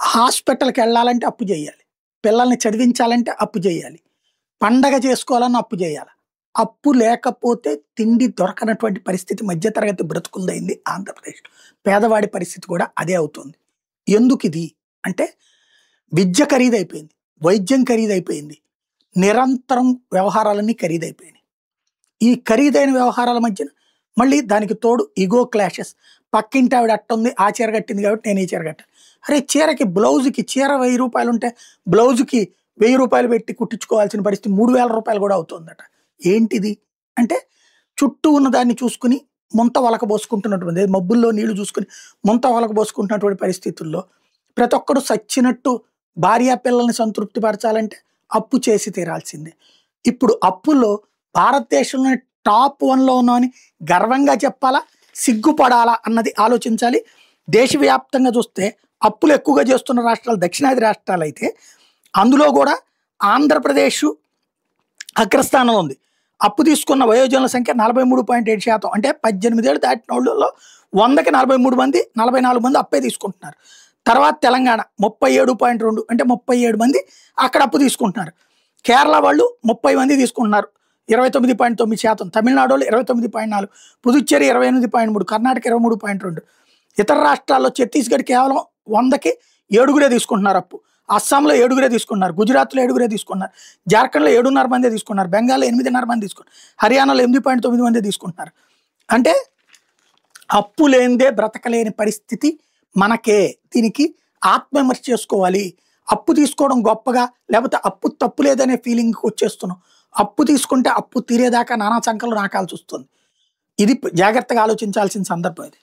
హాస్పిటల్‌కి వెళ్ళాలంటే అప్పు చేయాలి. పిల్లల్ని చదివించాలంటే అప్పు చేయాలి. పండగ చేసుకోవాలన్నా అప్పు చేయాల. అప్పు లేకపోతే తిండి దొరకనటువంటి పరిస్థితి మధ్య తరగతి బ్రతుకులదయింది ఆంధ్రప్రదేశ్‌లో. పేదవాడి పరిస్థితి కూడా అదే అవుతుంది. ఎందుకిది అంటే విద్య ఖరీదైపోయింది. వైద్యం ఖరీదైపోయింది. నిరంతరం వ్యవహారాలన్నీ ఖరీదైపోయినాయి. ఈ ఖరీదైన వ్యవహారాల మధ్యన మళ్ళీ దానికి తోడు ఇగో క్లాషెస్. పక్కింటి ఆవిడ అట్టుంది, ఆ చీర కట్టింది కాబట్టి నేను ఈ చీర కట్టాను. అరే చీరకి బ్లౌజ్‌కి చీర రూ. 1000 ఉంటే బ్లౌజ్‌కి రూ. 1000 పెట్టి కుట్టించుకోవాల్సిన పరిస్థితి రూ. 3000 కూడా అవుతుందట. ఏంటిది? అంటే చుట్టూ ఉన్న దాన్ని చూసుకొని ముంత వలకబోసుకుంటున్నటువంటి మబ్బుల్లో నీళ్లు చూసుకొని ముంత వలకబోసుకుంటున్నటువంటి పరిస్థితుల్లో ప్రతి ఒక్కడు సచ్చినట్టు భార్యా పిల్లల్ని సంతృప్తి పరచాలంటే అప్పు చేసి తీరాల్సిందే. ఇప్పుడు అప్పుల్లో భారతదేశంలోనే టాప్ 1లో ఉన్నామని గర్వంగా చెప్పాలా? సిగ్గుపడాలా అన్నది ఆలోచించాలి. దేశవ్యాప్తంగా చూస్తే అప్పులు ఎక్కువగా చేస్తున్న రాష్ట్రాలు దక్షిణాది రాష్ట్రాలైతే అందులో కూడా ఆంధ్రప్రదేశ్ అగ్రస్థానంలో ఉంది. అప్పు తీసుకున్న వయోజనుల సంఖ్య 43.7%. అంటే 18 ఏళ్ళు దాటిన వాళ్ళలో 100కి 43 మంది 44 మంది అప్పే తీసుకుంటున్నారు. తర్వాత తెలంగాణ 37.2 అంటే 37 మంది అక్కడ అప్పు తీసుకుంటున్నారు. కేరళ వాళ్ళు 30 మంది తీసుకుంటున్నారు 29.9%. తమిళనాడు వాళ్ళు 29.4, పుదుచ్చేరి 28.3, కర్ణాటక 23.2. ఇతర రాష్ట్రాల్లో ఛత్తీస్గఢ్ కేవలం 100కి 7 తీసుకుంటున్నారు అప్పు. అస్సాంలో 7 తీసుకున్నారు, గుజరాత్లో 7 తీసుకున్నారు, జార్ఖండ్లో 7.5 మంది తీసుకున్నారు, బెంగాల్లో 8.5 మంది తీసుకున్నారు, హర్యానాలో 8.9 మంది తీసుకుంటున్నారు. అంటే అప్పు లేనిదే బ్రతకలేని పరిస్థితి మనకే. దీనికి ఆత్మవిమర్శ చేసుకోవాలి. అప్పు తీసుకోవడం గొప్పగా లేకపోతే అప్పు తప్పు లేదనే ఫీలింగ్కి వచ్చేస్తున్నాం. అప్పు తీసుకుంటే అప్పు తీరేదాకా నానా సంకలు నాకాల్సి వస్తుంది. ఇది జాగ్రత్తగా ఆలోచించాల్సిన సందర్భం ఇది.